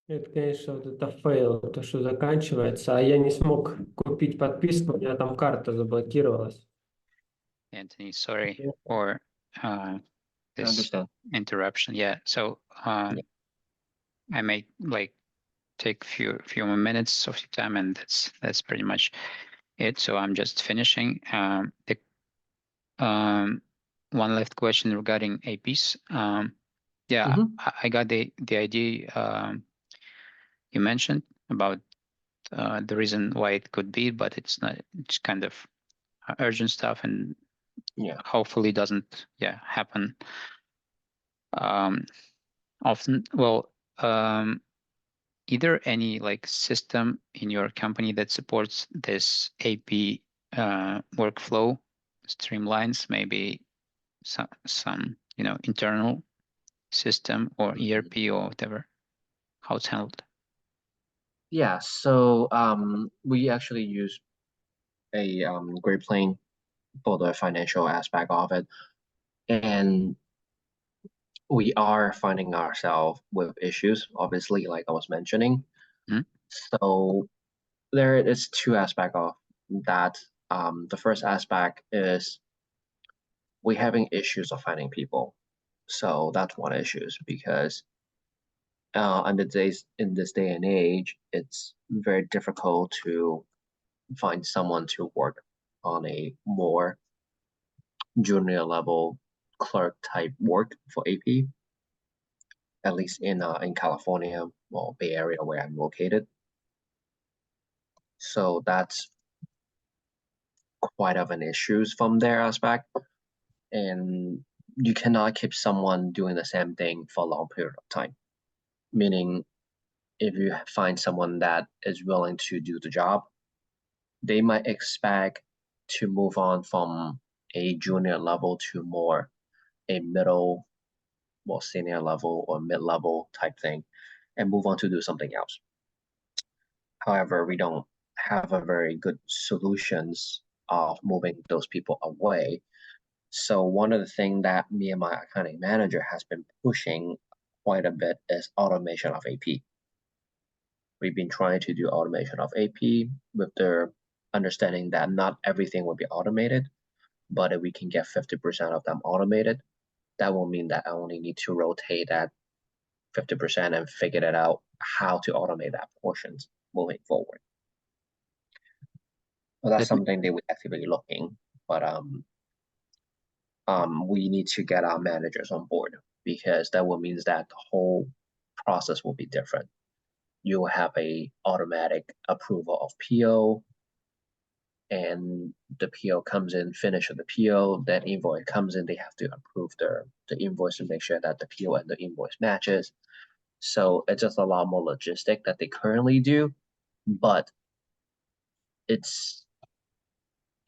Это, конечно, вот это фейл, то, что заканчивается, а я не смог купить подписку, у меня там карта заблокировалась. Anthony, sorry for I this understand. interruption. Yeah, so Yeah. I may like take few more minutes of your time, and that's pretty much it. So I'm just finishing. One last question regarding APs. Yeah, I got the idea you mentioned about the reason why it could be, but it's not. It's kind of urgent stuff, and Yeah. hopefully doesn't happen often. Well, either any like system in your company that supports this AP workflow streamlines, maybe some internal system or ERP or whatever, how it's handled. Yeah. So we actually use a Great Plain for the financial aspect of it, and we are finding ourselves with issues, obviously, like I was mentioning. Mhm. So there is two aspects of that. The first aspect is we having issues of finding people. So that's one issue because in this day and age, it's very difficult to find someone to work on a more junior level clerk type work for AP, at least in California or Bay Area where I'm located. So that's quite of an issue from their aspect, and you cannot keep someone doing the same thing for a long period of time. Meaning, if you find someone that is willing to do the job, they might expect to move on from a junior level to more a middle, more senior level or mid-level type thing, and move on to do something else. However, we don't have a very good solutions of moving those people away. So one of the things that me and my accounting manager has been pushing quite a bit is automation of AP. We've been trying to do automation of AP with the understanding that not everything will be automated, but if we can get 50% of them automated, that will mean that I only need to rotate that 50% and figure it out how to automate that portions moving forward. Well, that's something that we're actively looking, but we need to get our managers on board because that will means that the whole process will be different. You will have a automatic approval of PO, and the PO comes in, finish the PO, that invoice comes in, they have to approve the invoice to make sure that the PO and the invoice matches. So it's just a lot more logistic that they currently do, but it's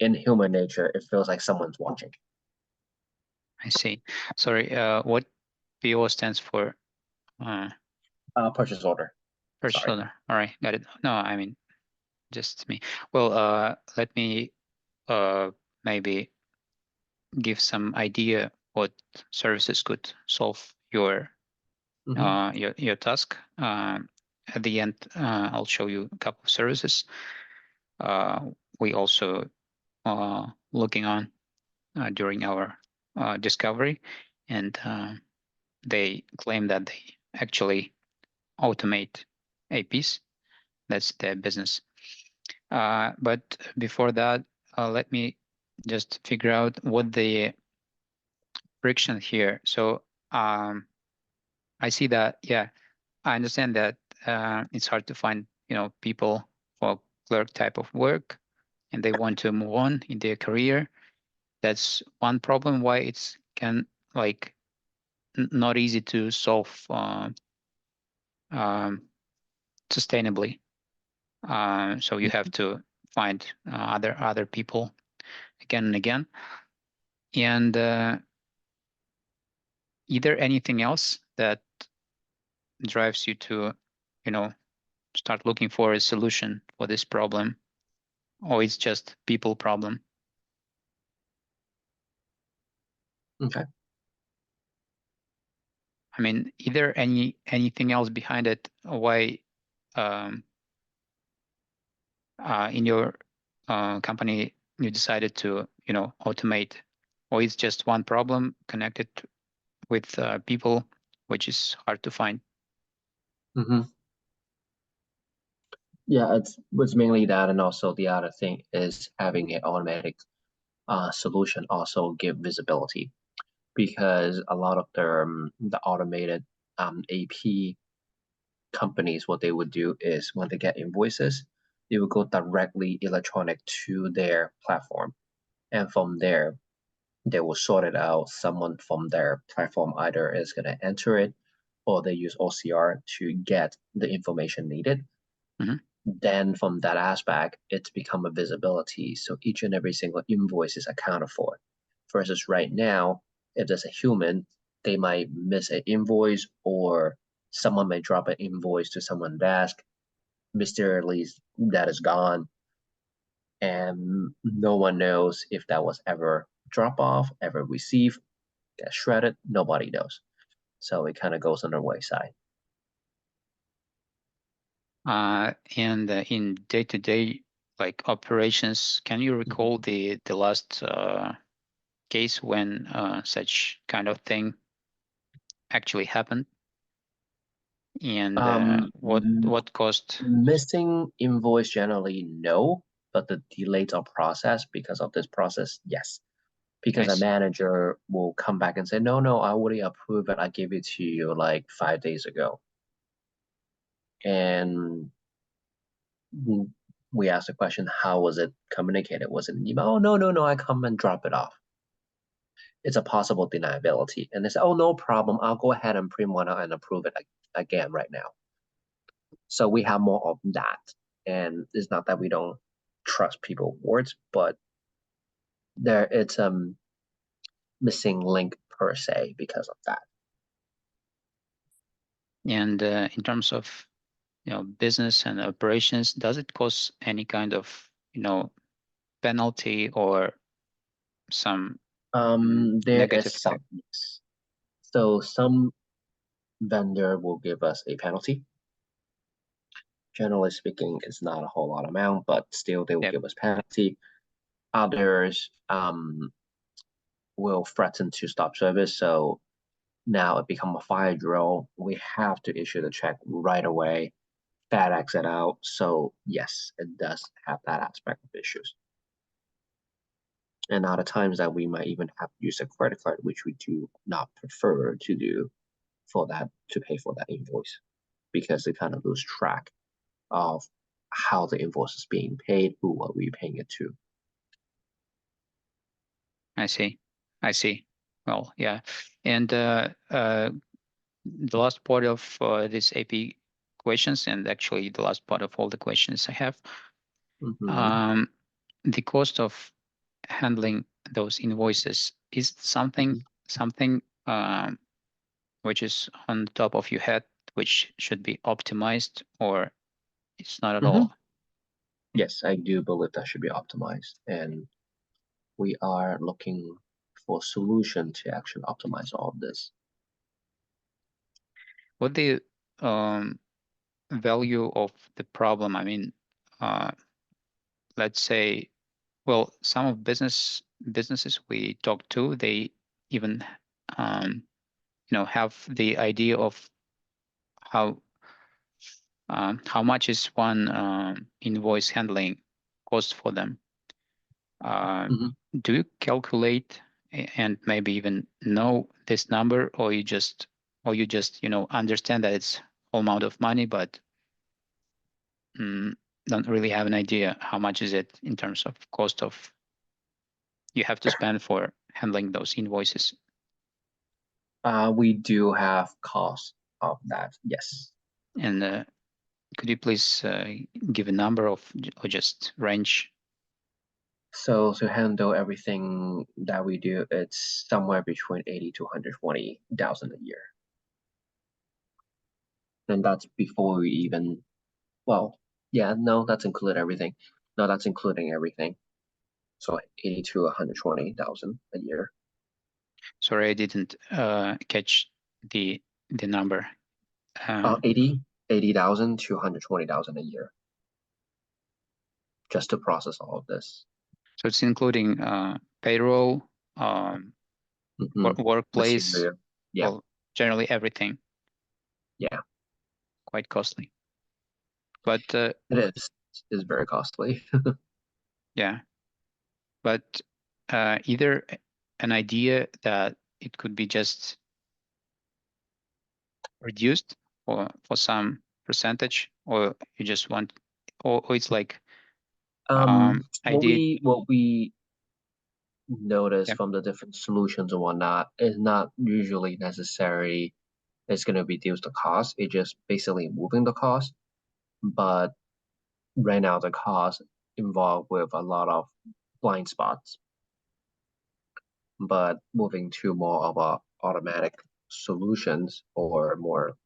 in human nature, it feels like someone's watching. I see. Sorry, what PO stands for? Purchase order. Purchase Sorry. order. All right, got it. No, I mean, just me. Well, let me maybe give some idea what services could solve your your task. At the end, I'll show you a couple of services. We also looking on during our discovery, and they claim that they actually automate APs. That's their business. But before that, let me just figure out what the friction here. So I see that, yeah, I understand that it's hard to find, people for clerk type of work, and they want to move on in their career. That's one problem why it's like not easy to solve sustainably. So you have to find other people again and again. And either anything else that drives you to, start looking for a solution for this problem, or it's just people problem? Okay. I mean, is there anything else behind it? Why in your company you decided to, you know, automate, or it's just one problem connected with people, which is hard to find? Mm-hmm. Yeah, it's mainly that, and also the other thing is having an automatic solution also give visibility, because a lot of the automated AP companies, what they would do is when they get invoices, they will go directly electronic to their platform, and from there they will sort it out. Someone from their platform either is going to enter it, or they use OCR to get the information needed. Mhm. Then from that aspect, it's become a visibility. So each and every single invoice is accounted for. Versus right now, if there's a human, they might miss an invoice, or someone may drop an invoice to someone's desk, mysteriously that is gone, and no one knows if that was ever drop off, ever received, get shredded. Nobody knows. So it kind of goes on the wayside. And in day-to-day like operations, can you recall the last case when such kind of thing actually happened? And what caused? Missing invoice generally no, but the delays of process because of this process, yes. Because I a see. manager will come back and say, no, I already approved it. I gave it to you like 5 days ago. And we asked the question, how was it communicated? Was it an email? Oh, no, I come and drop it off. It's a possible deniability. And they say, oh, no problem. I'll go ahead and print one out and approve it again right now. So we have more of that. And it's not that we don't trust people's words, but it's missing link per se because of that. And in terms of, you know, business and operations, does it cause any kind of, you know, penalty or some There negative is some. effect? So some vendor will give us a penalty. Generally speaking, it's not a whole lot amount, but still they will Yep. give us penalty. Others will threaten to stop service. So now it become a fire drill. We have to issue the check right away, FedEx it out. So yes, it does have that aspect of issues. And other times that we might even have to use a credit card, which we do not prefer to do for that, to pay for that invoice, because they kind of lose track of how the invoice is being paid, who are we paying it to. I see. Well, yeah. And the last part of this AP questions, and actually the last part of all the questions I have, the cost of handling those invoices, is something which is on the top of your head, which should be optimized, or it's not at all? Yes, I do believe that should be optimized, and we are looking for a solution to actually optimize all of this. What the value of the problem? I mean, let's say, well, some of businesses we talk to, they even you know, have the idea of how much is one invoice handling cost for them. Do you calculate and maybe even know this number, or you just you know, understand that it's whole amount of money, but don't really have an idea how much is it in terms of cost of you have to spend for handling those invoices? We do have costs of that, yes. And could you please give a number of or just range? So to handle everything that we do, it's somewhere between 80 to 120,000 a year. And that's before we even, well, yeah, no, that's include everything. No, that's including everything. So 80 to 120,000 a year. Sorry, I didn't catch the the number? 80,000 to 120,000 a year just to process all of this. So it's including payroll, Mhm. workplace, Material. Yeah. well, generally everything. Yeah. Quite costly. But It is very costly. yeah, but either an idea that it could be just reduced for some percentage, or you just want, or it's like idea. What we notice Yeah. from the different solutions and whatnot is not usually necessary it's going to reduce the cost. It's just basically moving the cost. But right now, the cost involved with a lot of blind spots. But moving to more of a automatic solutions or more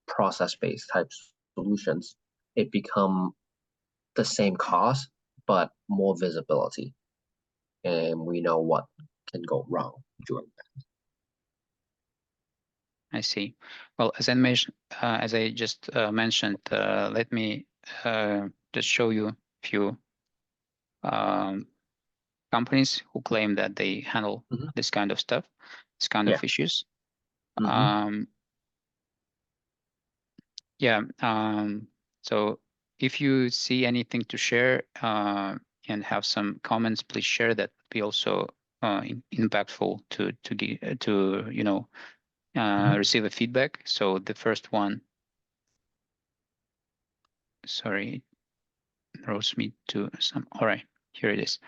process-based type solutions, it become the same cost but more visibility, and we know what can go wrong during that. I see. Well, as I just mentioned, let me just show you a few companies who claim that they handle Mhm. this kind of stuff, this kind Yeah. of issues. Mhm. Yeah. So if you see anything to share and have some comments, please share that. Be also impactful to you know receive a feedback. So the first one, sorry, throws me to some. All right, here it is.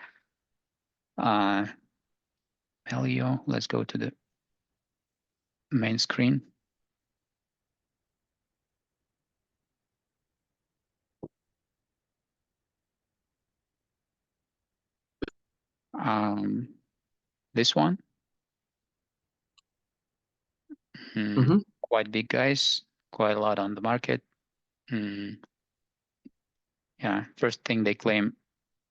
Elio, let's go to the main screen. This one, Mhm. quite big guys, quite a lot on the market. Yeah, first thing they claim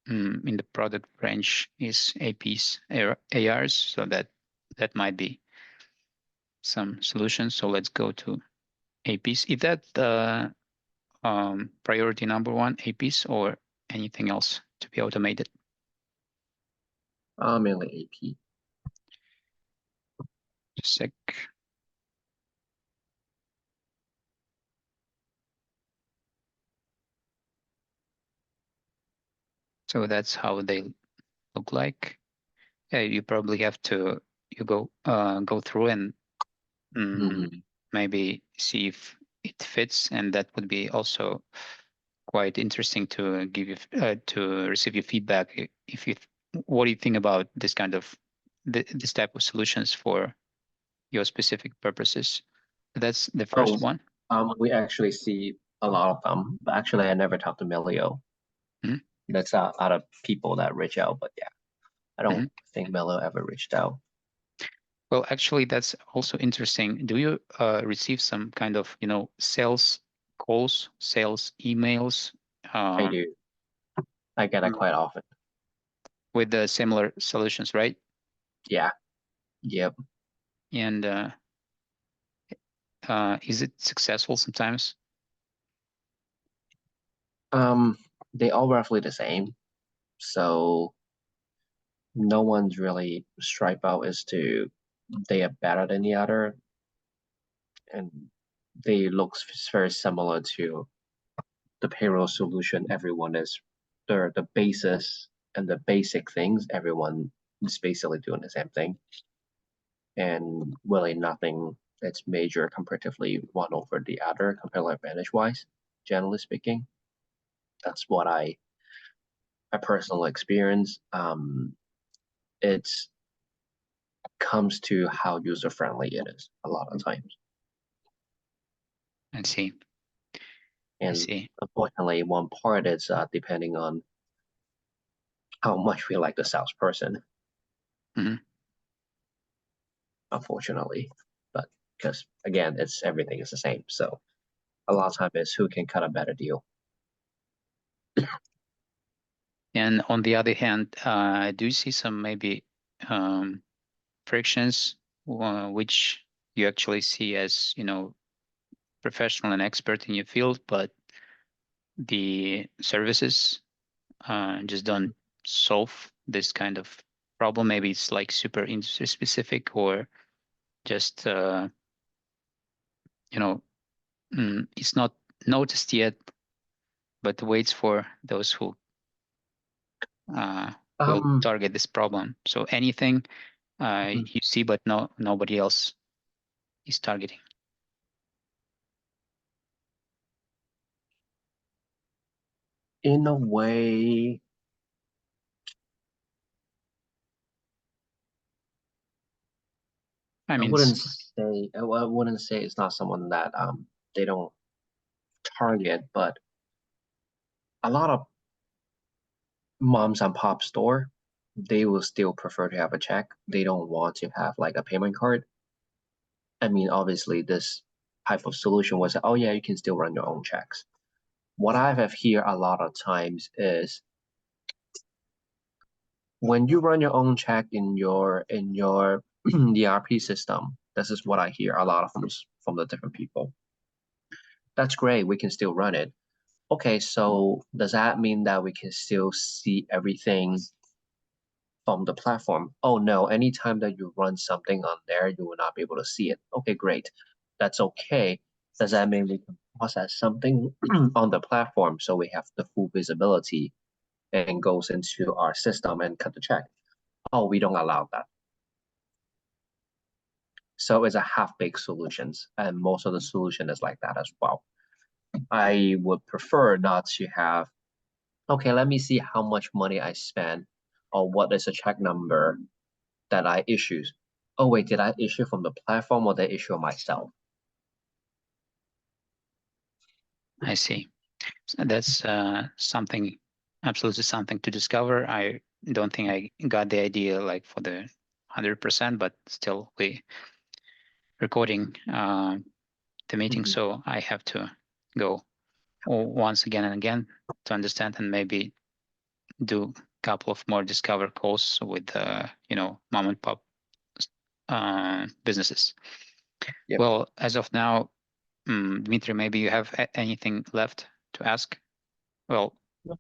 in the product range is APs, ARs, so that might be some solutions. So let's go to APs. Is that priority number one, APs, or anything else to be automated? Mainly AP. Just a sec. So that's how they look like. Yeah, you probably have to go through and maybe see if it fits, and that would be also quite interesting to give you to receive your feedback. If you what do you think about this kind of this type of solutions for your specific purposes? That's the first one. We actually see a lot of them, but actually I never talked to Melio. Mhm. That's out of people that reach out, but yeah, I don't Mhm. think Melio ever reached out. Well, actually, that's also interesting. Do you receive some kind of sales calls, sales emails I do. I get that quite often. with the similar solutions, right? Yeah. Yep. And is it successful sometimes? They all roughly the same. So no one's really stripe out as to they are better than the other. And they look very similar to the payroll solution. Everyone is the basis and the basic things. Everyone is basically doing the same thing. And really nothing that's major comparatively one over the other competitive advantage wise, generally speaking. That's what I personal experience. It's comes to how user friendly it is a lot of times. I see. I And see. unfortunately, one part is depending on how much we like the salesperson. Mhm. Unfortunately, but because again, it's everything is the same. So a lot of time is who can cut a better deal. And on the other hand, I do see some maybe frictions, which you actually see as, professional and expert in your field, but the services just don't solve this kind of problem. Maybe it's like super industry specific, or just it's not noticed yet, but waits for those who will target this problem. So anything you see, but nobody else is targeting. In a way, I I mean, wouldn't say it's not someone that they don't target, but a lot of moms and pop store, they will still prefer to have a check. They don't want to have like a payment card. I mean, obviously this type of solution was, oh yeah, you can still run your own checks. What I have here a lot of times is when you run your own check in your ERP system, this is what I hear a lot of from the different people. That's great, we can still run it. Okay, so does that mean that we can still see everything from the platform? Oh no, anytime that you run something on there, you will not be able to see it. Okay, great. That's okay. Does that mean we can process something on the platform so we have the full visibility and goes into our system and cut the check? Oh, we don't allow that. So it's a half-baked solutions, and most of the solution is like that as well. I would prefer not to have, okay, let me see how much money I spent, or what is a check number that I issue. Oh wait, did I issue from the platform or did I issue myself? I see. So that's absolutely something to discover. I don't think I got the idea like for the 100%, but still we recording the meeting, so I have to go once again and again to understand, and maybe do a couple of more discover calls with mom and pop businesses. Yep. Well, as of now, Dmitry, maybe you have anything left to ask? Well,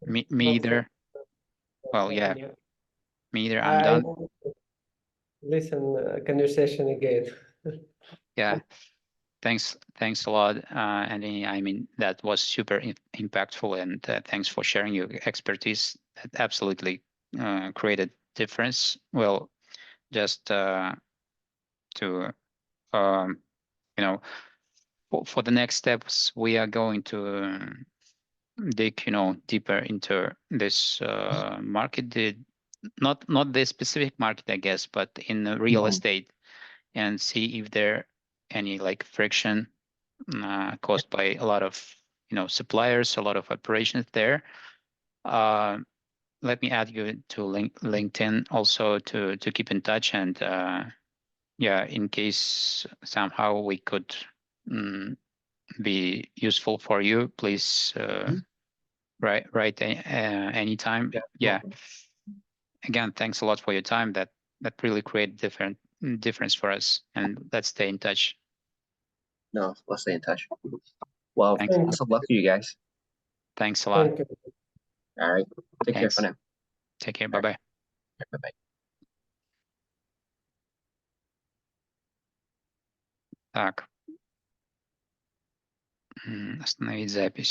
me either. Well, yeah, me either. I'm I done. want to listen conversation again. Yeah, thanks a lot, Anthony. I mean, that was super impactful, and thanks for sharing your expertise. That absolutely created difference. Well, just to for the next steps, we are going to dig deeper into this market, not this specific market, I guess, but in real estate, and see if there any like friction caused by a lot of suppliers, a lot of operations there. Let me add you to LinkedIn also to keep in touch, and yeah, in case somehow we could be useful for you, please write anytime. Yeah. Again, thanks a lot for your time. That really created difference for us, and let's stay in touch. No, let's stay in touch. Well, Thanks. best of luck to you guys. Thanks a lot. Thank you. All right, take care Thanks. for now. Take care. Bye-bye. Bye-bye. Так. Остановить запись.